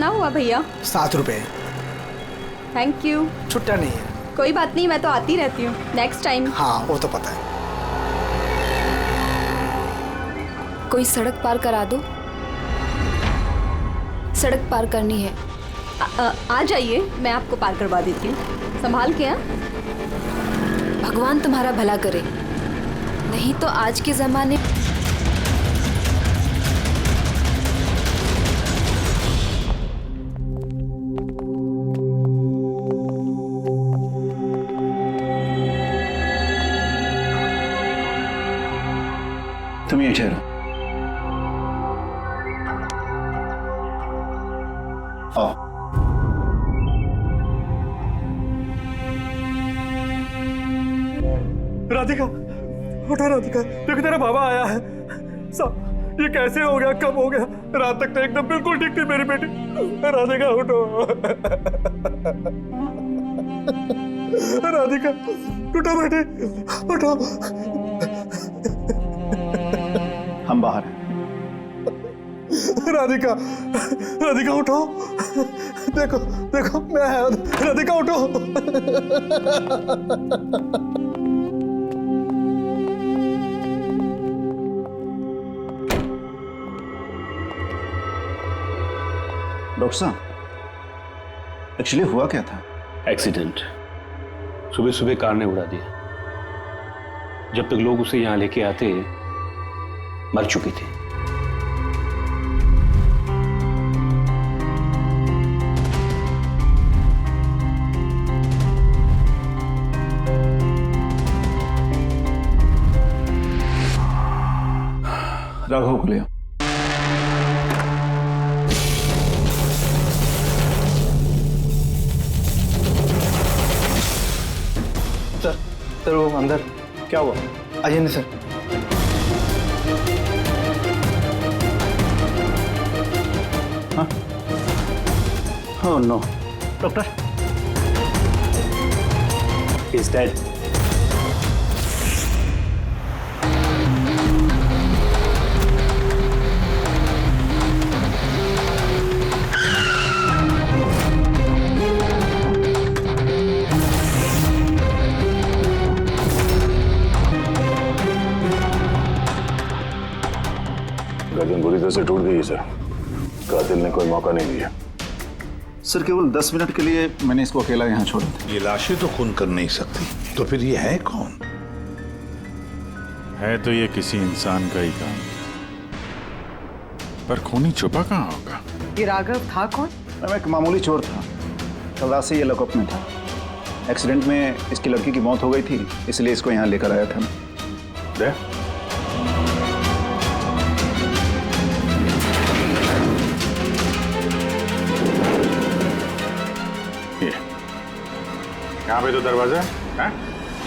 कितना हुआ भैया? 7 रुपए। Thank you. छुट्टा नहीं है। कोई बात नहीं, मैं तो आती रहती हूँ, नेक्स्ट टाइम। हाँ वो तो पता है। कोई सड़क पार करा दो, सड़क पार करनी है। आ जाइए, मैं आपको पार करवा देती हूँ, संभाल के। भगवान तुम्हारा भला करे, नहीं तो आज के जमाने तुम ये ठहरो। आओ। राधिका, उठो राधिका, देखो तेरा बाबा आया है। सब ये कैसे हो गया, कब हो गया? रात तक तो एकदम बिल्कुल ठीक थी मेरी बेटी। राधिका उठो। राधिका उठो बेटी, उठो। हम बाहर हैं। राधिका, राधिका उठो। देखो देखो मैं आया। राधिका उठो। डॉक्टर साहब, एक्चुअली हुआ क्या था? एक्सीडेंट। सुबह सुबह कार ने उड़ा दिया। जब तक लोग उसे यहां लेके आते मर चुकी थी। राघव को ले आओ। सर वो अंदर क्या हुआ? अजय सर। हाँ? Oh no, doctor. He's dead. गर्दन बुरी तरह से टूट गई है सर। कातिल ने कोई मौका नहीं दिया। सर केवल 10 मिनट के लिए मैंने इसको अकेला यहाँ छोड़ा था। ये लाशें तो खून कर नहीं सकती, तो फिर ये है कौन? है तो ये किसी इंसान का ही काम, पर खूनी छुपा कहाँ होगा? ये राघव था कौन? मैं एक मामूली चोर था, कल रात से ये लॉकअप में था। एक्सीडेंट में इसकी लड़की की मौत हो गई थी, इसलिए इसको यहाँ लेकर आया था। दे? यहाँ पे तो दरवाजा है।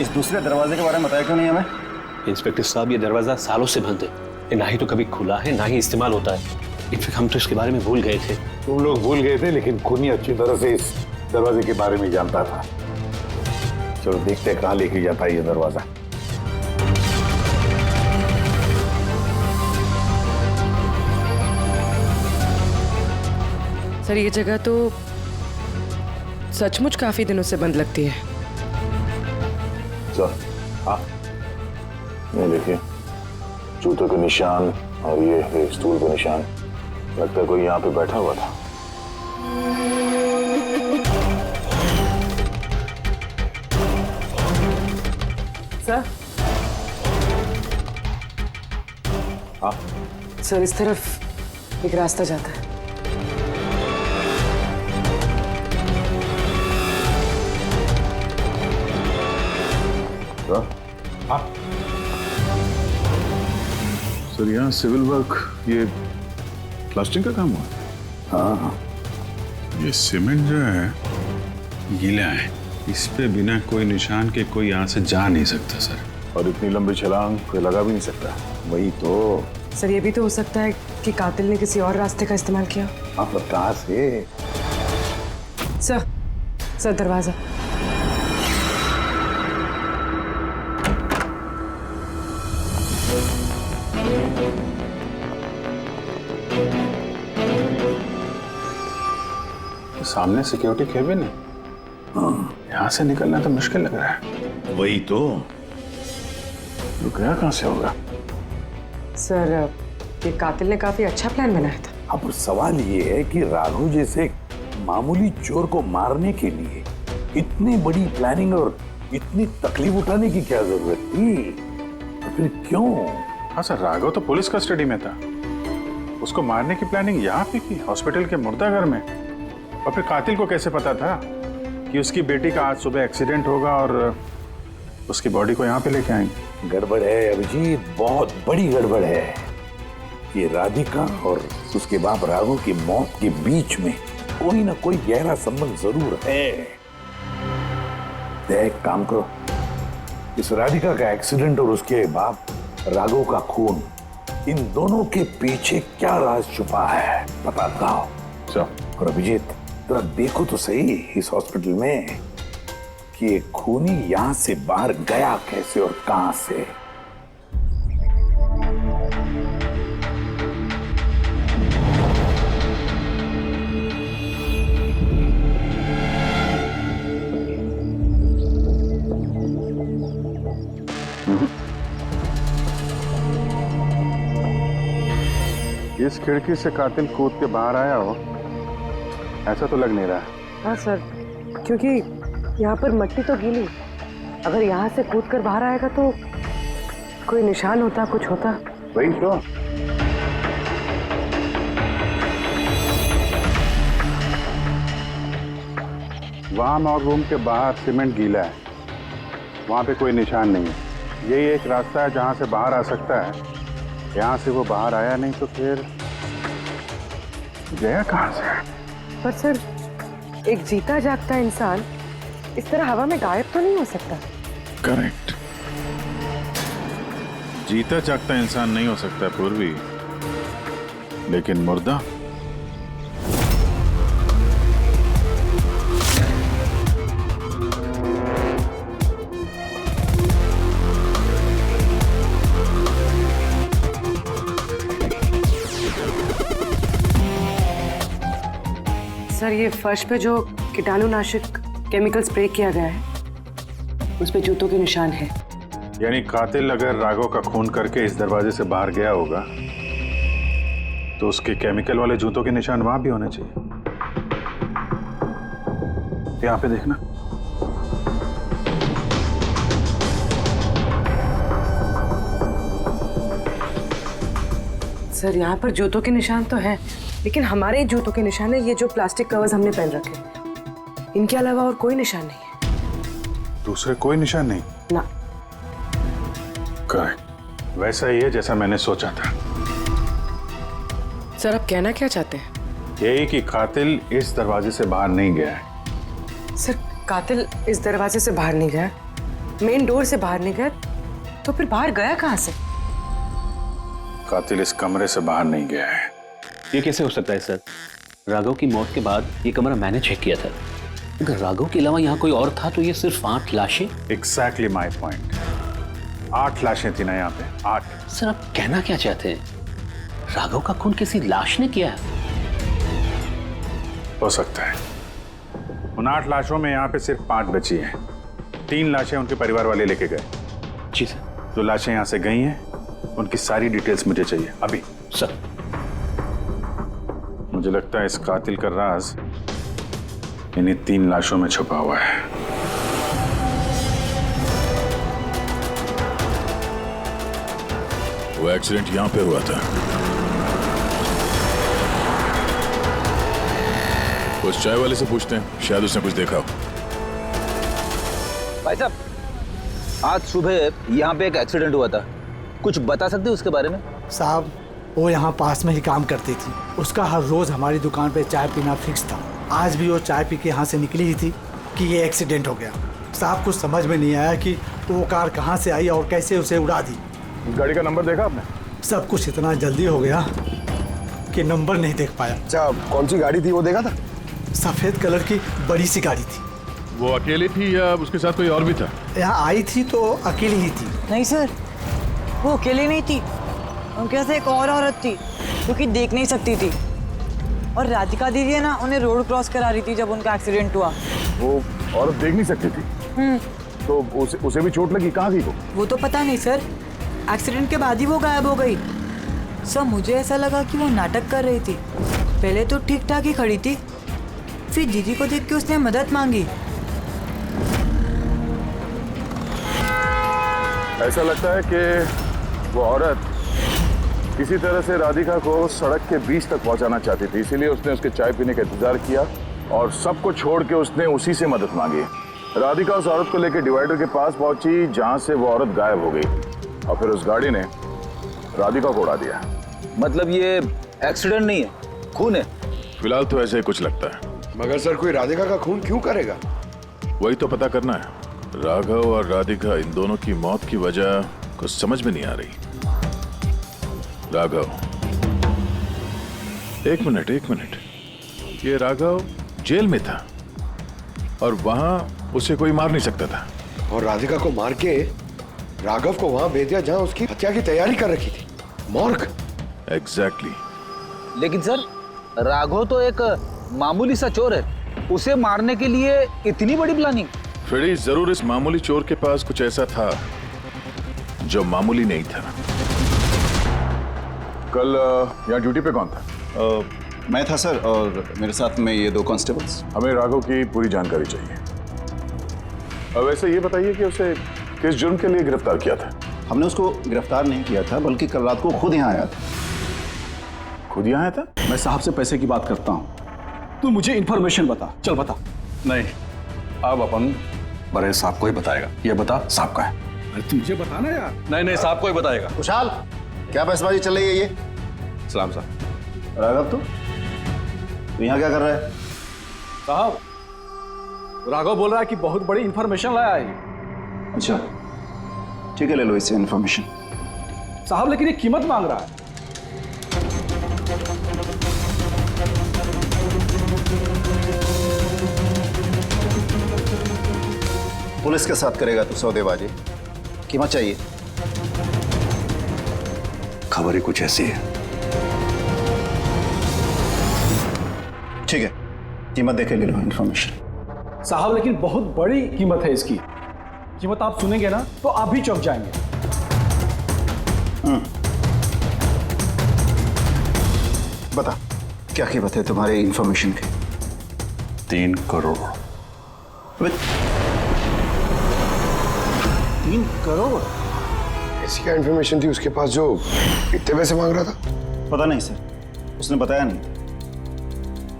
इस दूसरे दरवाजे के बारे में बताया क्यों नहीं हमें? इंस्पेक्टर साहब, ये दरवाजा सालों से बंद है। ये ना ही तो कभी खुला है, ना ही इस्तेमाल होता है। इनफैक्ट हम तो इसके बारे में भूल गए थे। तुम लोग भूल गए थे, लेकिन खूनी अच्छी तरह से इस दरवाजे के बारे में जानता था। चलो देखते हैं कहाँ लेके जाता है ये दरवाजा। सर ये जगह तो सचमुच काफी दिनों से बंद लगती है। सर, हाँ, ये देखिए, जूतों के निशान और ये स्टूल के निशान। लगता है कोई यहाँ पे बैठा हुआ था। सर, हाँ सर इस तरफ एक रास्ता जाता है। हाँ सर यहाँ सिविल वर्क, ये प्लास्टिक का काम हुआ? हाँ हाँ। ये सीमेंट जो है गीला है, इस पे बिना कोई निशान के कोई यहाँ से जा नहीं सकता सर। और इतनी लंबी छलांग कोई लगा भी नहीं सकता। वही तो सर ये भी तो हो सकता है कि कातिल ने किसी और रास्ते का इस्तेमाल किया। हाँ, पर कहाँ से? सर दरवाजा। सामने सिक्योरिटी केबिन है। यहाँ से निकलना तो मुश्किल लग रहा है। वही तो। गया कहाँ से होगा? सर ये कातिल ने काफी अच्छा प्लान बनाया था। अब सवाल ये है कि राघव जैसे एक मामूली चोर को मारने के लिए इतनी बड़ी प्लानिंग और इतनी तकलीफ उठाने की क्या जरूरत थी? तो फिर क्यों? हाँ सर, राघव तो पुलिस कस्टडी में था। उसको मारने की प्लानिंग यहाँ पे की, हॉस्पिटल के मुर्दाघर में। और फिर कातिल को कैसे पता था कि उसकी बेटी का आज सुबह एक्सीडेंट होगा और उसकी बॉडी को यहाँ पे लेके आएंगे? गड़बड़ है अभिजीत, बहुत बड़ी गड़बड़ है। ये राधिका और उसके बाप राघव की मौत के बीच में कोई ना कोई गहरा संबंध जरूर है। एक काम करो, इस राधिका का एक्सीडेंट और उसके बाप राघव का खून, इन दोनों के पीछे क्या राज छुपा है पता लगाओ। और अभिजीत जरा देखो तो सही इस हॉस्पिटल में कि ये खूनी यहां से बाहर गया कैसे और कहां से। इस खिड़की से कातिल कूद के बाहर आया हो, ऐसा तो लग नहीं रहा। हाँ सर, क्योंकि यहाँ पर मट्टी तो गीली। अगर यहाँ से कूद कर बाहर आएगा तो कोई निशान होता, कुछ होता। वही तो। वहां और रूम के बाहर सीमेंट गीला है, वहां पे कोई निशान नहीं है। यही एक रास्ता है जहां से बाहर आ सकता है। यहाँ से वो बाहर आया नहीं तो फिर गया कहां से? पर सर, एक जीता जागता इंसान इस तरह हवा में गायब तो नहीं हो सकता। करेक्ट। जीता जागता इंसान नहीं हो सकता पूर्वी, लेकिन मुर्दा सर, ये फर्श पे जो कीटाणुनाशक केमिकल स्प्रे किया गया है उस पे जूतों के निशान है। यानी कातिल अगर राघव का खून करके इस दरवाजे से बाहर गया होगा तो उसके केमिकल वाले जूतों के निशान वहां भी होने चाहिए। यहाँ पे देखना। सर, यहाँ पर जूतों के निशान तो हैं, लेकिन हमारे जूतों के निशान है ये जो प्लास्टिक कवर्स हमने पहन रखे हैं। इनके अलावा और कोई निशान नहीं है। दूसरे कोई निशान नहीं? ना। करेक्ट, वैसा ही है जैसा मैंने सोचा था। सर, आप कहना क्या चाहते हैं? यही कि कातिल इस दरवाजे से बाहर नहीं गया है। सर, कातिल इस दरवाजे से बाहर नहीं गया, मेन डोर से बाहर नहीं गया, तो फिर बाहर गया कहाँ से? कातिल इस कमरे से बाहर नहीं गया है। ये कैसे हो सकता है सर? राघव की मौत के बाद ये कमरा मैंने चेक किया था। अगर राघव के अलावा यहाँ कोई और था तो ये सिर्फ 8 लाशें। Exactly my point. 8 लाशें थी ना यहाँ पे, 8। सर, आप कहना क्या चाहते हैं? राघव का खून किसी लाश ने किया? हो सकता है। उन 8 लाशों में यहाँ पे सिर्फ 5 बची हैं। 3 लाशें उनके परिवार वाले लेके गए। जी सर। जो लाशें यहाँ से गई हैं उनकी सारी डिटेल्स मुझे चाहिए अभी। सर, मुझे लगता है इस कातिल का राज इन्हीं 3 लाशों में छुपा हुआ है। वो एक्सीडेंट यहाँ पे हुआ था। उस चाय वाले से पूछते हैं, शायद उसने कुछ देखा हो। भाई साहब, आज सुबह यहाँ पे एक एक्सीडेंट हुआ था, कुछ बता सकते हो उसके बारे में? साहब, वो यहाँ पास में ही काम करती थी। उसका हर रोज हमारी दुकान पे चाय पीना फिक्स था। आज भी वो चाय पी के यहाँ से निकली ही थी कि ये एक्सीडेंट हो गया। साहब, कुछ समझ में नहीं आया कि वो कार कहाँ से आई और कैसे उसे उड़ा दी। गाड़ी का नंबर देखा आपने? सब कुछ इतना जल्दी हो गया कि नंबर नहीं देख पाया। अच्छा, कौन सी गाड़ी थी वो देखा था? सफेद कलर की बड़ी सी गाड़ी थी। वो अकेली थी या उसके साथ कोई और भी था? यहाँ आई थी तो अकेली ही थी। नहीं सर, वो अकेले नहीं थी, उनके साथ एक और औरत थी जो कि देख नहीं सकती थी। और राधिका दीदी है ना, उन्हें रोड क्रॉस करा रही थी जब उनका एक्सीडेंट हुआ। वो औरत देख नहीं सकती थी। तो उसे भी चोट लगी, कहाँ थी वो तो पता नहीं सर, एक्सीडेंट के बाद ही वो गायब हो गई। सर मुझे ऐसा लगा कि वो नाटक कर रही थी। पहले तो ठीक ठाक ही खड़ी थी, फिर दीदी को देख के उसने मदद मांगी। ऐसा लगता है कि वो औरत किसी तरह से राधिका को सड़क के बीच तक पहुंचाना चाहती थी, इसीलिए उसने उसके चाय पीने का इंतजार किया और सबको छोड़ के उसने उसी से मदद मांगी। राधिका उस औरत को लेकर डिवाइडर के पास पहुंची जहां से वो औरत गायब हो गई और फिर उस गाड़ी ने राधिका को उड़ा दिया। मतलब ये एक्सीडेंट नहीं है, खून है? फिलहाल तो ऐसे ही कुछ लगता है। मगर सर कोई राधिका का खून क्यों करेगा? वही तो पता करना है। राघव और राधिका, इन दोनों की मौत की वजह कुछ समझ में नहीं आ रही। राघव, एक मिनट, ये राघव जेल में था और वहां उसे कोई मार नहीं सकता था, और राधिका को मार के राघव को वहां भेज दिया जहां उसकी हत्या की तैयारी कर रखी थी, मॉर्ग। एग्जैक्टली। लेकिन सर, राघव तो एक मामूली सा चोर है, उसे मारने के लिए इतनी बड़ी प्लानिंग? फ्रेडी, जरूर इस मामूली चोर के पास कुछ ऐसा था जो मामूली नहीं था। कल यहाँ ड्यूटी पे कौन था? मैं था सर, और मेरे साथ में ये 2 कांस्टेबल्स। हमें राघव की पूरी जानकारी चाहिए। अब वैसे ये बताइए कि उसे किस जुर्म के लिए गिरफ्तार किया था? हमने उसको गिरफ्तार नहीं किया था, बल्कि कल रात को खुद यहाँ आया था। खुद यहाँ आया था? मैं साहब से पैसे की बात करता हूँ, तू मुझे इन्फॉर्मेशन बता। चल बता। नहीं, अब अपन बड़े साहब को ही बताएगा। ये बता, साहब का है। अरे तुझे बताना यार। नहीं, साहब को ही बताएगा। खुशहाल, क्या बहसबाजी चल रही है ये? सलाम साहब। राघव, तू यहाँ क्या कर रहा है? साहब, राघव बोल रहा है कि बहुत बड़ी इन्फॉर्मेशन लाया है। अच्छा, ठीक है, ले लो इससे इन्फॉर्मेशन। साहब लेकिन ये कीमत मांग रहा है। पुलिस के साथ करेगा तू सौदेबाजी? कीमत चाहिए? खबर ही कुछ ऐसी है। ठीक है, कीमत देखे ले लो इन्फॉर्मेशन। साहब लेकिन बहुत बड़ी कीमत है इसकी। कीमत आप सुनेंगे ना तो आप भी चौंक जाएंगे। बता, क्या कीमत है तुम्हारे इन्फॉर्मेशन की? 3 करोड़। 3 करोड़? ऐसी क्या इन्फॉर्मेशन थी उसके पास जो इतने पैसे मांग रहा था? पता नहीं सर, उसने बताया नहीं।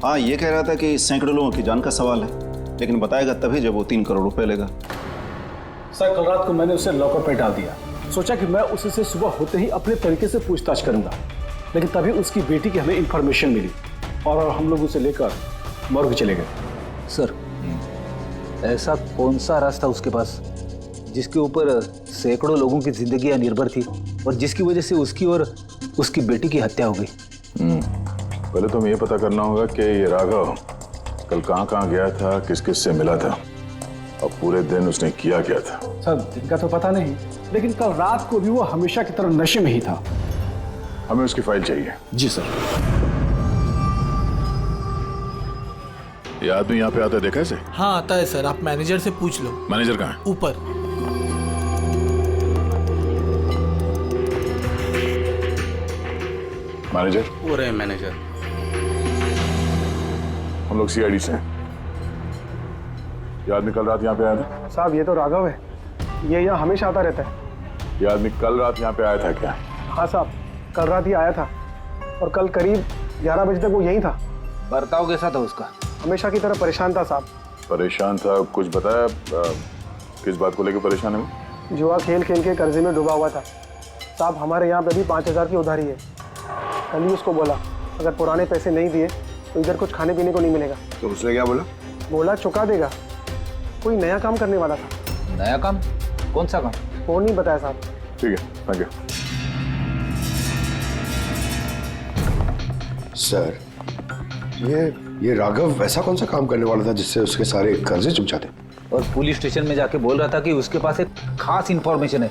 हाँ, ये कह रहा था कि सैकड़ों लोगों की जान का सवाल है, लेकिन बताएगा तभी जब वो 3 करोड़ रुपए लेगा। सर, कल रात को मैंने उसे लॉकर पे डाल दिया। सोचा कि मैं उससे सुबह होते ही अपने तरीके से पूछताछ करूंगा, लेकिन तभी उसकी बेटी की हमें इन्फॉर्मेशन मिली और हम लोग उसे लेकर मॉर्ग चले गए। सर, ऐसा कौन सा रास्ता उसके पास जिसके ऊपर सैकड़ों लोगों की जिंदगियां निर्भर थी और जिसकी वजह से उसकी और उसकी बेटी की हत्या हो गई? पहले तो हमें ये पता करना होगा कि ये राघव कल कहाँ गया था, किस किस से मिला था और पूरे दिन उसने किया क्या था। सर, दिन का तो पता नहीं, लेकिन कल रात को भी वो हमेशा की तरह नशे में ही था। हमें उसकी फाइल चाहिए। जी सर। ये आदमी यहाँ पे आता है, देखा है? हाँ आता है सर, आप मैनेजर से पूछ लो। मैनेजर कहाँ है? ऊपर। मैनेजर? वो रहे मैनेजर। हम लोग सीआईडी से हैं। ये आदमी कल रात यहाँ पे आया था? साहब, ये तो राघव है, ये यहाँ हमेशा आता रहता है। ये आदमी कल रात यहाँ पे आया था क्या? हाँ साहब, कल रात ही आया था और कल करीब 11 बजे तक वो यहीं था। बर्ताव कैसा था उसका? हमेशा की तरह परेशान था साहब। परेशान था? कुछ बताया किस बात को लेकर परेशान है वो? जुआ खेल खेल के कर्जे में डूबा हुआ था साहब। हमारे यहाँ पे भी 5000 की उधारी है। कल ही उसको बोला अगर पुराने पैसे नहीं दिए तो इधर कुछ खाने पीने को नहीं मिलेगा। तो उसने क्या बोला? बोला चुका देगा। कोई नया काम करने वाला था। नया काम? कौन सा काम? वो नहीं बताया साहब। ठीक है, थैंक यू। सर, ये राघव ऐसा कौन सा काम करने वाला था जिससे उसके सारे कर्जे चुक जाते? और पुलिस स्टेशन में जाके बोल रहा था कि उसके पास एक खास इंफॉर्मेशन है।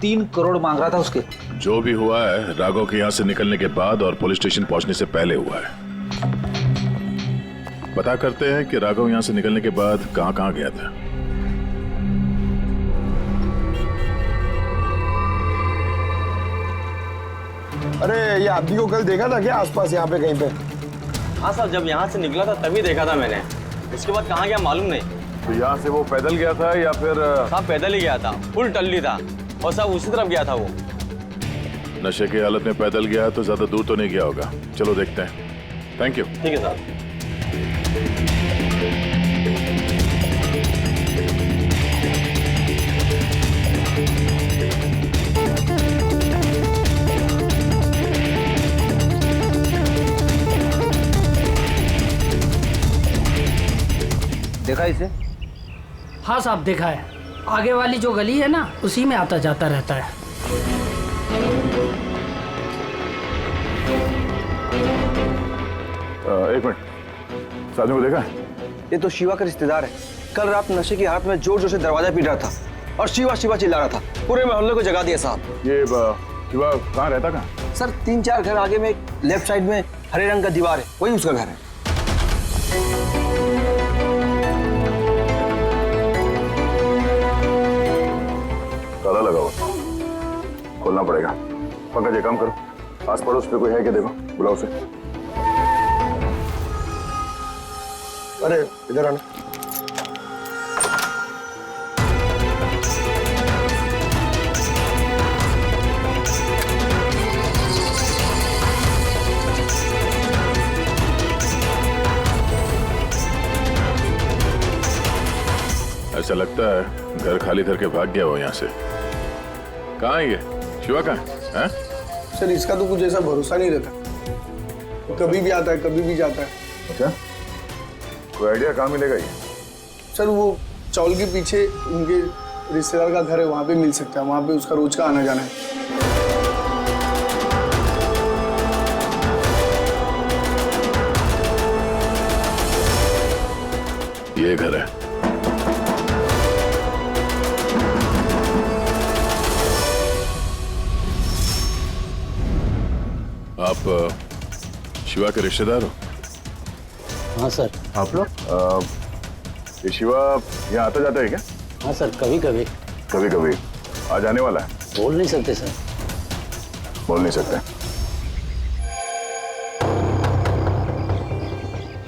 3 करोड़ मांग रहा था उसके। जो भी हुआ है राघव के यहाँ से निकलने के बाद और पुलिस स्टेशन पहुंचने से पहले हुआ है। पता करते हैं कि राघव यहाँ से निकलने के बाद कहाँ कहाँ गया था। अरे ये आदमी को कल देखा था क्या आसपास यहाँ पे कहीं पे? हाँ साहब, जब यहाँ से निकला था तभी देखा था मैंने। इसके बाद कहाँ गया मालूम नहीं। तो यहाँ से वो पैदल गया था या फिर? साहब पैदल ही गया था, फुल टल्ली था और साहब उसी तरफ गया था वो। नशे की हालत में पैदल गया तो ज्यादा दूर तो नहीं गया होगा। चलो देखते हैं। Thank you. ठीक है साहब। देखा इसे? हाँ साहब देखा है। आगे वाली जो गली है ना, उसी में आता जाता रहता है। एक मिनट, साधु को देखा? ये तो शिवा का रिश्तेदार है। कल रात नशे की हालत में जोर जोर से दरवाजा पीट रहा था और शिवा शिवा चिल्ला रहा था। पूरे मोहल्ले को जगा दिया साहब। ये शिवा कहाँ रहता? कहाँ सर? 3-4 घर आगे में लेफ्ट साइड में हरे रंग का दीवार है, वही उसका घर है। ताला लगा हुआ, खोलना पड़ेगा। पंकज ये काम करो, आस पड़ोस पे कोई है क्या देखो, बुलाओ उसे। अरे इधर आना। ऐसा लगता है घर खाली करके भाग गया हो यहाँ से। कहाँ है ये शिवा? कहाँ है? सर इसका तो कुछ ऐसा भरोसा नहीं रहता, कभी भी आता है कभी भी जाता है। अच्छा, कोई आइडिया कहाँ मिलेगा ये? सर वो चौल के पीछे उनके रिश्तेदार का घर है, वहाँ पे मिल सकता है। वहाँ पे उसका रोज का आना जाना है। ये घर है। आप शिवा के रिश्तेदार हो? हाँ सर। आप लोग? ये शिवा यहाँ आता जाता है क्या? हाँ सर, कभी कभी। कभी कभी आ जाने वाला है? बोल नहीं सकते सर। बोल नहीं सकते।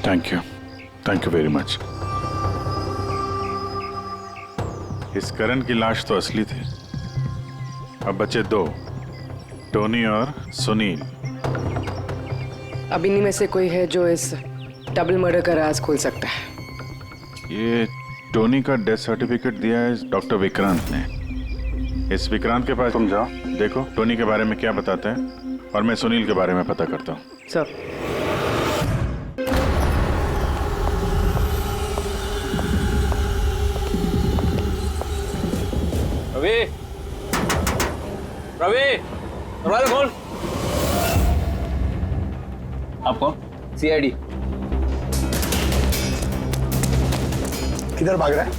Thank you very much. इस करण की लाश तो असली थी। अब बचे 2, टोनी और सुनील। अब इन्हीं में से कोई है जो इस डबल मर्डर का राज खोल सकता है। ये टोनी का डेथ सर्टिफिकेट दिया है डॉक्टर विक्रांत ने। इस विक्रांत के पास तुम जाओ, देखो टोनी के बारे में क्या बताते हैं, और मैं सुनील के बारे में पता करता हूँ। सर। रवि, रवि, दरवाजा खोल। आप कौन? CID। किधर भाग रहा है?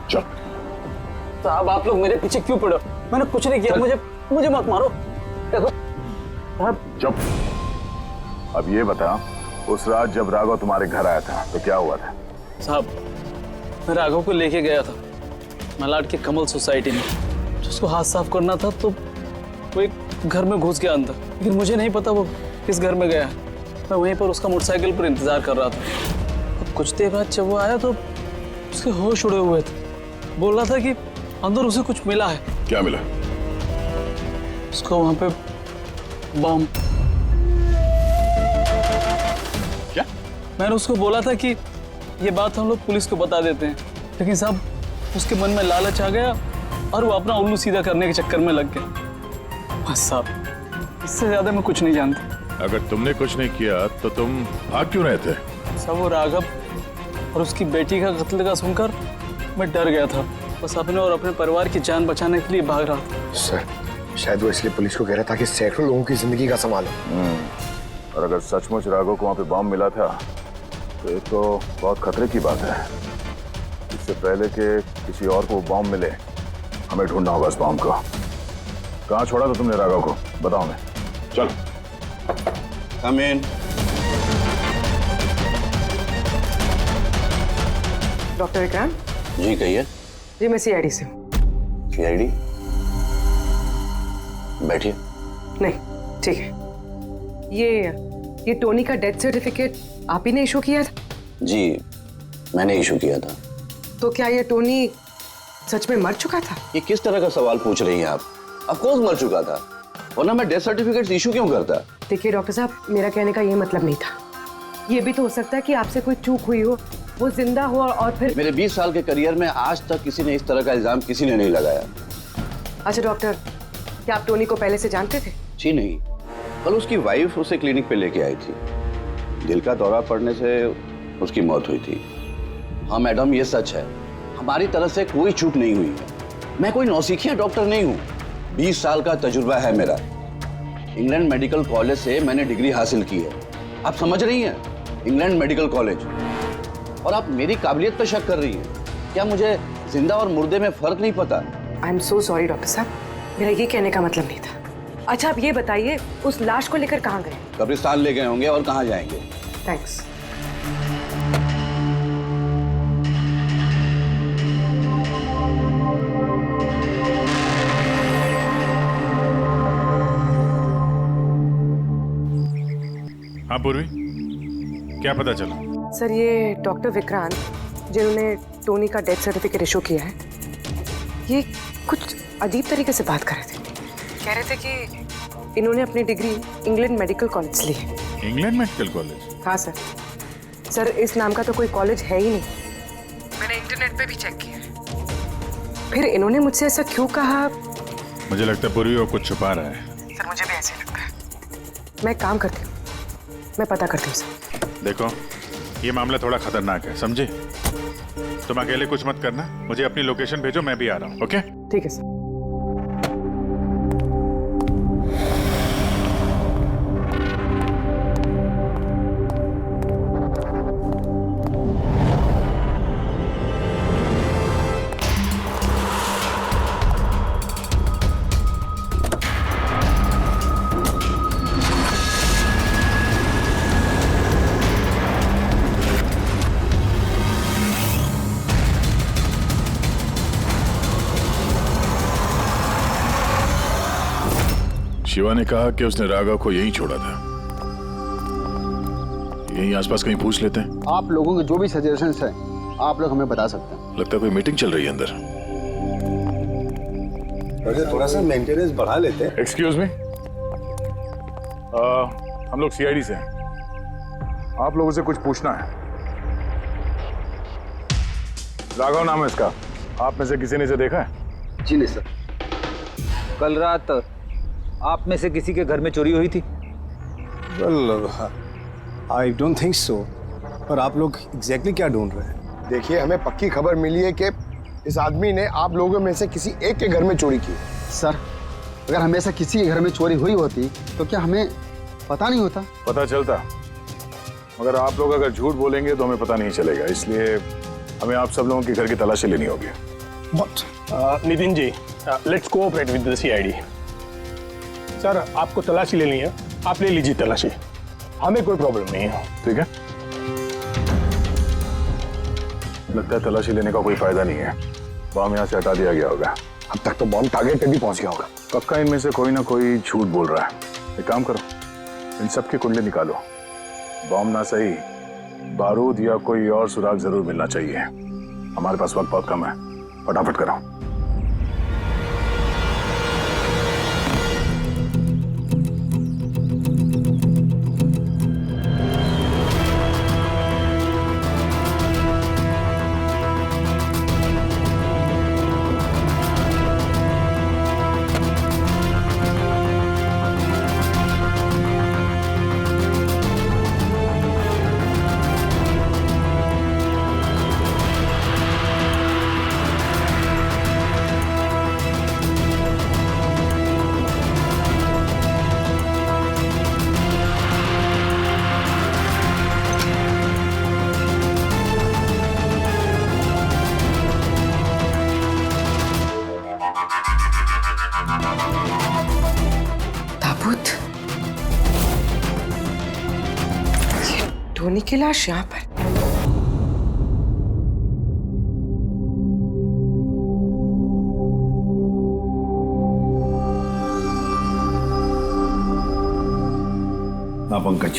चल। साहब आप लोग मेरे पीछे क्यों पड़े? मैंने कुछ नहीं किया। मुझे मत मारो। देखो चुप। अब ये बता, उस रात जब राघव तुम्हारे घर आया था तो क्या हुआ था? साहब मैं राघव को लेके गया था मलाड के कमल सोसाइटी में। उसको हाथ साफ करना था तो वो एक घर में घुस गया अंदर, लेकिन मुझे नहीं पता वो किस घर में गया है। मैं वहीं पर उसका मोटरसाइकिल पर इंतजार कर रहा था। अब कुछ देर बाद जब वो आया तो उसके होश उड़े हुए थे। बोल रहा था कि अंदर उसे कुछ मिला है। क्या मिला? उसको वहां पे बम। क्या? मैंने उसको बोला था कि ये बात हम लोग पुलिस को बता देते हैं, लेकिन साहब उसके मन में लालच आ गया और वो अपना उल्लू सीधा करने के चक्कर में लग गया। बस साहब, इससे ज्यादा मैं कुछ नहीं जानता। अगर तुमने कुछ नहीं किया तो तुम भाग क्यों रहे थे? सब वो राघव और उसकी बेटी का कत्ल का सुनकर मैं डर गया था। बस अपने और अपने परिवार की जान बचाने के लिए भाग रहा था। सर शायद वो इसलिए पुलिस को कह रहा था कि सैकड़ों लोगों की जिंदगी का सवाल है। और अगर सचमुच राघव को वहां पे बॉम्ब मिला था तो ये तो बहुत खतरे की बात है। इससे पहले कि किसी और को बॉम्ब मिले, हमें ढूंढना होगा इस बॉम्ब को। कहाँ छोड़ा था तुमने राघव को, बताओ मैं। चल। कम इन। डॉक्टर विक्रांत। जी कहिए। जी मैं सीआईडी से हूँ। सीआईडी? बैठिए। नहीं ठीक है। ये टोनी का डेथ सर्टिफिकेट आप ही ने इशू किया था? जी मैंने इशू किया था। तो क्या ये टोनी सच में मर चुका था? ये किस तरह का सवाल पूछ रही हैं आप? ऑफ कोर्स मर चुका था, वरना मैं डेथ सर्टिफिकेट इशू क्यों करता? देखिए डॉक्टर साहब, मेरा कहने का ये मतलब नहीं था। ये भी तो हो सकता है कि आपसे कोई चूक हुई हो, वो जिंदा हो और फिर। मेरे 20 साल के करियर में आज तक किसी ने इस तरह का इल्जाम किसी ने नहीं लगाया। अच्छा डॉक्टर, क्या आप टोनी को पहले से जानते थे? जी नहीं, कल उसकी वाइफ उसे क्लिनिक पे लेके आई थी। दिल का दौरा पड़ने से उसकी मौत हुई थी। हाँ मैडम, ये सच है, हमारी तरफ से कोई चूक नहीं हुई है। मैं कोई नौसिखिया डॉक्टर नहीं हूँ, 20 साल का तजुर्बा है मेरा। इंग्लैंड मेडिकल कॉलेज से मैंने डिग्री हासिल की है। आप समझ रही हैं? England medical college. और आप मेरी काबिलियत पर शक कर रही हैं? क्या मुझे जिंदा और मुर्दे में फर्क नहीं पता? I am so sorry doctor साहब, मेरा ये कहने का मतलब नहीं था। अच्छा आप ये बताइए, उस लाश को लेकर कहाँ गए? कब्रिस्तान ले गए होंगे, और कहाँ जाएंगे। थैंक्स। हाँ पूर्वी, क्या पता चला? सर ये डॉक्टर विक्रांत, जिन्होंने टोनी का डेथ सर्टिफिकेट इशू किया है, ये कुछ अजीब तरीके से बात कर रहे थे। कह रहे थे कि इन्होंने अपनी डिग्री इंग्लैंड मेडिकल कॉलेज से ली है। England medical college? हाँ सर। सर इस नाम का तो कोई कॉलेज है ही नहीं, मैंने इंटरनेट पे भी चेक किया। फिर इन्होंने मुझसे ऐसा क्यों कहा? मुझे लगता है पूर्वी वो कुछ छुपा रहा है। सर मुझे भी ऐसे लगता है। मैं काम करती हूँ, मैं पता करती हूँ सर। देखो ये मामला थोड़ा खतरनाक है, समझे? तुम अकेले कुछ मत करना, मुझे अपनी लोकेशन भेजो, मैं भी आ रहा हूँ। ओके? ठीक है सर। शिवा ने कहा कि उसने राघव को यहीं छोड़ा था। यहीं आसपास कहीं पूछ लेते हैं। आप लोगों के जो भी सजेशंस हैं, आप लोग हमें बता सकते हैं। लगता है कोई मीटिंग चल रही है अंदर। थोड़ा सा मेंटेनेंस बढ़ा लेते हैं। एक्सक्यूज मी, हम लोग सीआईडी से हैं। आप लोगों से कुछ पूछना है। राघव नाम है इसका, आप में से किसी ने इसे देखा है? जी नहीं सर। कल रात आप में से किसी के घर में चोरी हुई थी? Well I don't think so. पर आप लोग एग्जैक्टली क्या ढूंढ रहे हैं? देखिए, हमें पक्की खबर मिली है कि इस आदमी ने आप लोगों में से किसी एक के घर में चोरी की। सर अगर हमेशा किसी के घर में चोरी हुई होती तो क्या हमें पता नहीं होता? पता चलता, मगर आप लोग अगर झूठ बोलेंगे तो हमें पता नहीं चलेगा, इसलिए हमें आप सब लोगों के घर की तलाशी लेनी होगी। Nitin ji, let's cooperate with the CID. Sir आपको तलाशी लेनी है, आप ले लीजिए तलाशी, हमें कोई प्रॉब्लम नहीं है। ठीक है, लगता है तलाशी लेने का कोई फायदा नहीं है। बॉम्ब यहाँ से हटा दिया गया होगा। अब तक तो बॉम्ब टारगेट पे भी पहुंच गया होगा। पक्का इनमें से कोई ना कोई झूठ बोल रहा है। एक काम करो, इन सब की कुंडली निकालो। बॉम्ब ना सही, बारूद या कोई और सुराग जरूर मिलना चाहिए। हमारे पास वक्त बहुत कम है, फटाफट करो। अद्भुत। ये टोनी की लाश यहाँ पर। हाँ पंकज,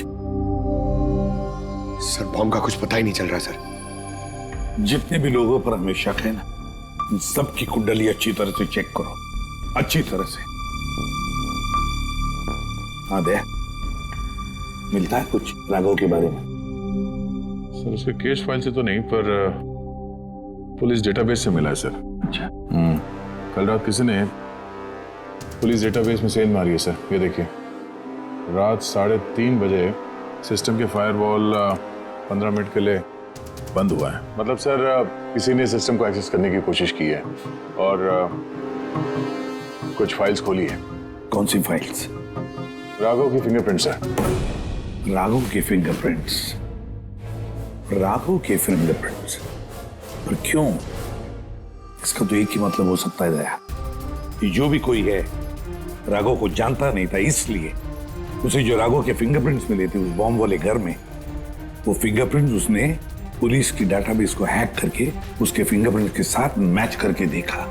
सर बॉम्ब का कुछ पता ही नहीं चल रहा सर। जितने भी लोगों पर हमें शक है ना, उन सबकी कुंडली अच्छी तरह से चेक करो, अच्छी तरह से। हाँ दे, मिलता है कुछ राघव के बारे में? सर उसके केस फाइल से तो नहीं, पर पुलिस डेटाबेस से मिला है सर। अच्छा। कल रात किसी ने पुलिस डेटाबेस में सेंध मारी है सर। ये देखिए, रात 3:30 बजे सिस्टम के फायरवॉल 15 मिनट के लिए बंद हुआ है। मतलब सर किसी ने सिस्टम को एक्सेस करने की कोशिश की है और कुछ फाइल्स खोली है। कौन सी फाइल्स? राघव की फिंगरप्रिंट्स है। राघव के फिंगरप्रिंट्स? राघव के फिंगरप्रिंट्स? पर क्यों? इसका तो एक ही मतलब हो सकता है दया, कि जो भी कोई है राघव को जानता नहीं था, इसलिए उसे जो राघव के फिंगरप्रिंट्स मिले थे उस बॉम्ब वाले घर में, वो फिंगरप्रिंट्स उसने पुलिस की डाटाबेस को हैक करके उसके फिंगरप्रिंट्स के साथ मैच करके देखा।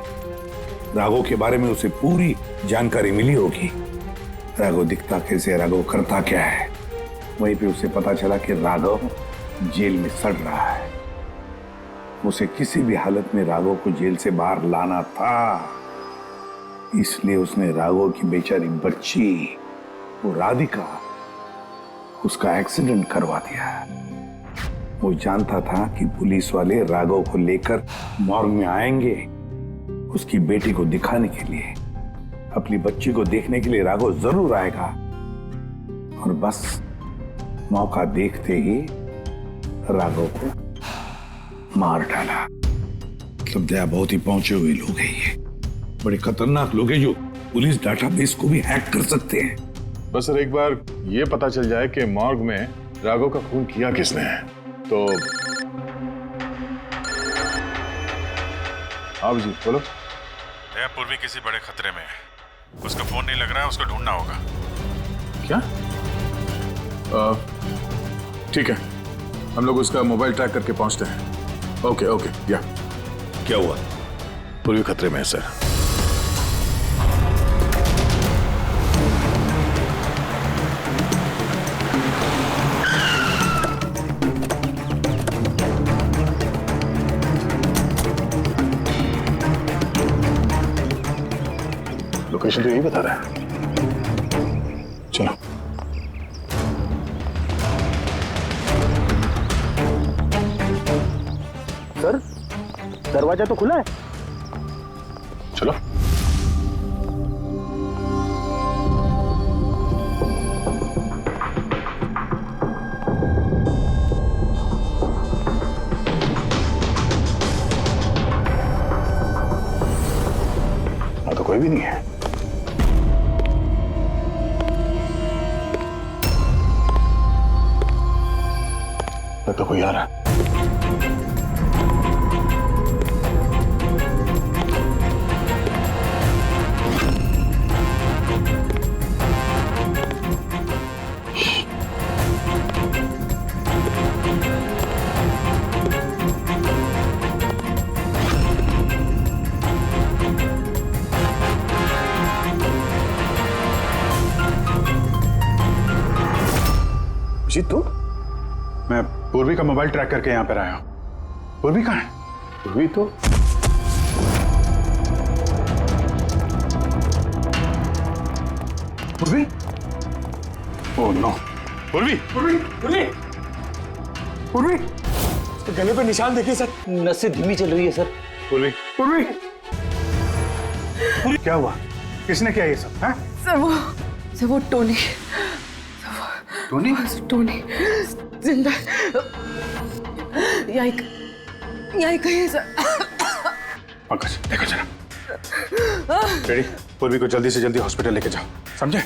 राघव के बारे में उसे पूरी जानकारी मिली होगी। राघव दिखता कैसे, राघव करता क्या है। वहीं पे उसे पता चला कि राघव जेल में सड़ रहा है। उसे किसी भी हालत में राघव को जेल से बाहर लाना था, इसलिए उसने राघव की बेचारी बच्ची, वो राधिका, उसका एक्सीडेंट करवा दिया। वो जानता था कि पुलिस वाले राघव को लेकर मॉर्ग में आएंगे, उसकी बेटी को दिखाने के लिए, अपनी बच्ची को देखने के लिए राघव जरूर आएगा। और बस मौका देखते ही राघव को मार डाला। मतलब दया बहुत ही पहुंचे हुए लोग हैं ये, बड़े खतरनाक लोग हैं जो पुलिस डाटाबेस को भी हैक कर सकते हैं। बस सर एक बार ये पता चल जाए कि मॉर्ग में राघव का खून किया किसने है तो। आप जी बोलो। पूर्वी किसी बड़े खतरे में है, उसका फोन नहीं लग रहा है, उसको ढूंढना होगा। क्या? ठीक है, हम लोग उसका मोबाइल ट्रैक करके पहुंचते हैं। Okay okay. या क्या हुआ? पूर्वी खतरे में है सर। लोकेशन तो यही बता रहा है। चलो। सर दरवाजा तो खुला है। चलो। हाँ तो कोई भी नहीं है। तो कोई आ रहा है। जी तू? मैं पूर्वी का मोबाइल ट्रैक करके यहाँ पर आया हूँ। पूर्वी कहाँ है? पूर्वी तो पूर्वी? Oh no. पूर्वी पूर्वी पूर्वी पूर्वी, उसके गले पे निशान देखिए सर। नसें धीमी चल रही है सर। पूर्वी पूर्वी पूर्वी, क्या हुआ? किसने किया ये सब? है सर वो टोनी। टोनी? टोनी जिंदा यहीं कहीं है सर। पंकज देखो जरा। रेडी? पूर्वी को जल्दी से जल्दी हॉस्पिटल लेके जाओ, समझे?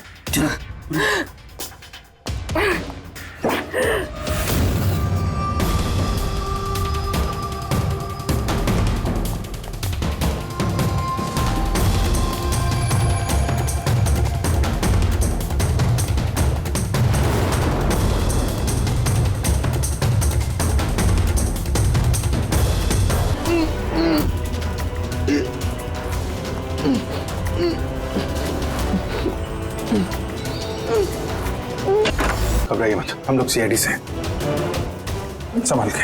घबराइए मत, हम लोग सीआईडी से हैं। संभाल के।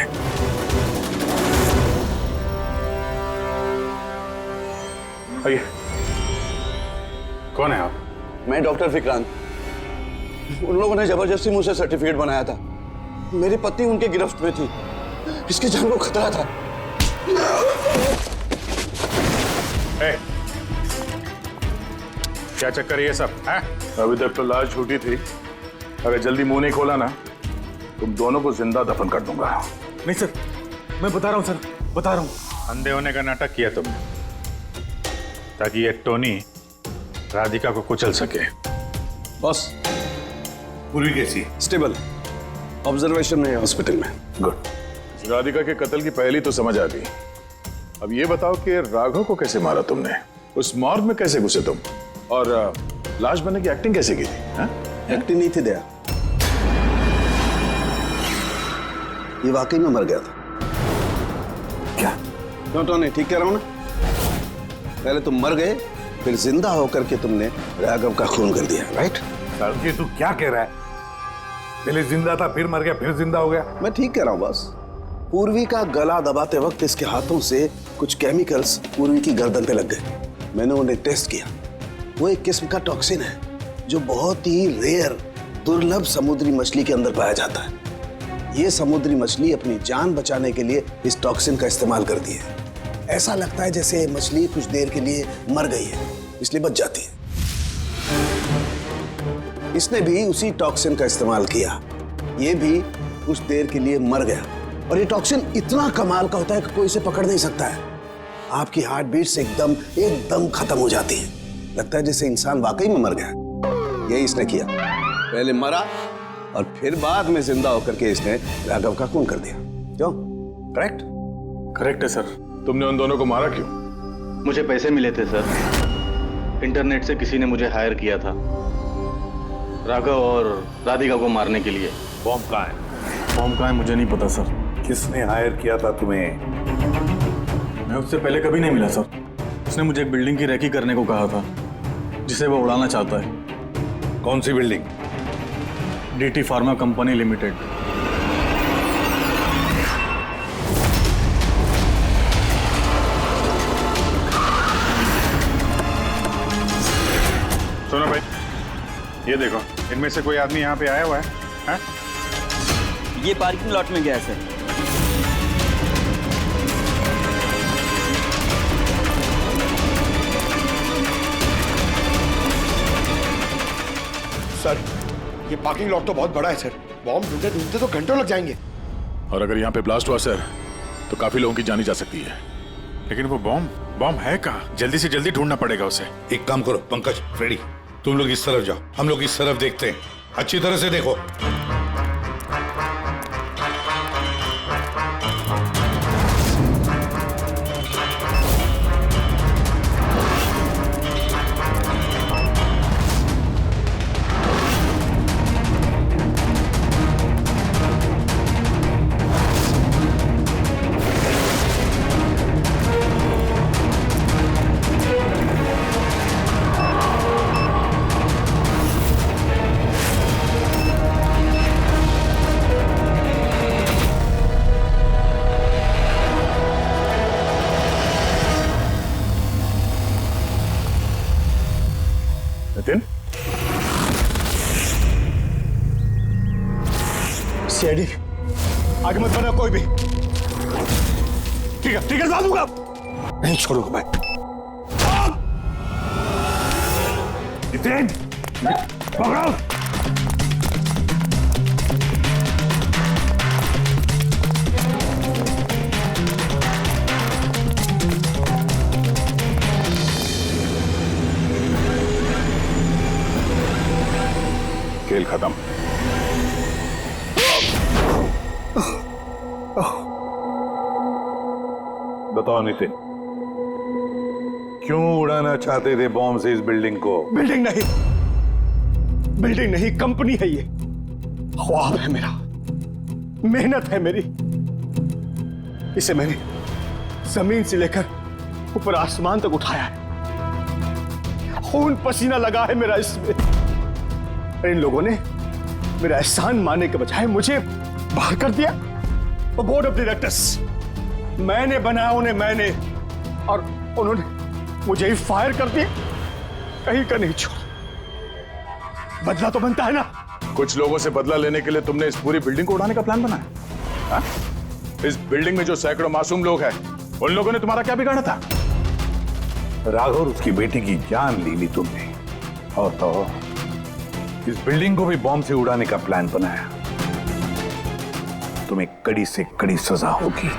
आइए। कौन है आप? मैं डॉक्टर विक्रांत। उन लोगों ने जबरदस्ती मुझसे सर्टिफिकेट बनाया था। मेरी पत्नी उनके गिरफ्त में थी, इसकी जान को खतरा था। क्या चक्कर है ये सब है? अभी तक तो लाश झूठी थी, अगर जल्दी मुंह नहीं खोला ना तुम दोनों को जिंदा दफन कर दूंगा। नहीं सर, मैं बता रहा हूँ सर, बता रहा हूँ। अंधे होने का नाटक किया तुमने ताकि ये टोनी राधिका को कुचल सके। बॉस, पूर्वी कैसी? स्टेबल, ऑब्जर्वेशन में है हॉस्पिटल में। गुड। राधिका के कत्ल की पहली तो समझ आ गई। अब ये बताओ कि राघव को कैसे मारा तुमने? उस मॉर्ग में कैसे घुसे तुम? और लाश बनने की एक्टिंग कैसे की थी? एक्टिंग नहीं थी दया, ये वाकई में मर गया था। क्या? क्यों टोनी, ठीक कह रहा हूं ना? पहले तुम मर गए, फिर जिंदा होकर के तुमने राघव का खून कर दिया, राइट? ये तू क्या कह रहा है? पहले जिंदा था, फिर मर गया, फिर जिंदा हो गया। मैं ठीक कह रहा हूं बस। पूर्वी का गला दबाते वक्त इसके हाथों से कुछ केमिकल्स पूर्वी की गर्दन पे लग गए। मैंने उन्हें टेस्ट किया। वो एक किस्म का टॉक्सिन है जो बहुत ही रेयर, दुर्लभ समुद्री मछली के अंदर पाया जाता है। ये समुद्री मछली अपनी जान बचाने के लिए इस टॉक्सिन का इस्तेमाल करती है। ऐसा लगता है जैसे मछली कुछ देर के लिए मर गई है, इसलिए बच जाती है। इसने भी उसी टॉक्सिन का इस्तेमाल किया। ये भी कुछ देर के लिए मर गया। और ये टॉक्सिन इतना कमाल का होता है कि कोई इसे पकड़ नहीं सकता है। आपकी हार्ट बीट्स एकदम खत्म हो जाती है। लगता है जैसे इंसान वाकई में मर गया। यही इसने किया, पहले मरा और फिर बाद में जिंदा होकर के इसने राघव का खून कर दिया। क्यों? करेक्ट? करेक्ट है सर। तुमने उन दोनों को मारा क्यों? मुझे पैसे मिले थे सर। इंटरनेट से किसी ने मुझे हायर किया था राघव और राधिका को मारने के लिए। बॉम्ब कहाँ है? बॉम्ब कहाँ है मुझे नहीं पता सर। किसने हायर किया था तुम्हें? मैं उससे पहले कभी नहीं मिला सर। उसने मुझे एक बिल्डिंग की रेकी करने को कहा था जिसे वो उड़ाना चाहता है। कौन सी building? DT pharma company limited. सुनो भाई, ये देखो, इनमें से कोई आदमी यहाँ पे आया हुआ है? ये पार्किंग लॉट में गया है सर। सर, ये पार्किंग लॉट तो बहुत बड़ा है सर। बॉम्ब ढूंढते ढूंढते तो घंटों लग जाएंगे। और अगर यहाँ पे ब्लास्ट हुआ सर तो काफी लोगों की जानी जा सकती है। लेकिन वो बॉम्ब है कहाँ? जल्दी से जल्दी ढूंढना पड़ेगा उसे। एक काम करो पंकज, फ्रेडी, तुम लोग इस तरफ जाओ, हम लोग इस तरफ देखते हैं। अच्छी तरह से देखो। नितिन, सीआईडी आगे मत बढ़ना कोई भी। ठीक है बता दूंगा। नहीं छोड़ूंगा मैं। नितिन, पकड़ो। खेल खत्म। बताओ नितिन, क्यों उड़ाना चाहते थे बॉम्ब से इस बिल्डिंग को? बिल्डिंग नहीं, कंपनी है ये। ख्वाब है मेरा, मेहनत है मेरी। इसे मैंने जमीन से लेकर ऊपर आसमान तक उठाया है। खून पसीना लगा है मेरा इसमें। इन लोगों ने मेरा एहसान मानने के बजाय मुझे बाहर कर दिया। और बोर्ड ऑफ डायरेक्टर्स मैंने बनाया उन्हें, मैंने, और उन्होंने मुझे ही फायर कर दिया। कहीं का नहीं छोड़ा। बदला तो बनता है ना। कुछ लोगों से बदला लेने के लिए तुमने इस पूरी बिल्डिंग को उड़ाने का प्लान बनाया? हाँ? इस बिल्डिंग में जो सैकड़ों मासूम लोग हैं, उन लोगों ने तुम्हारा क्या बिगाड़ा था? राघव और उसकी बेटी की जान ले ली तुमने, और तो इस बिल्डिंग को भी बॉम्ब से उड़ाने का प्लान बनाया। तुम्हें कड़ी से कड़ी सजा होगी।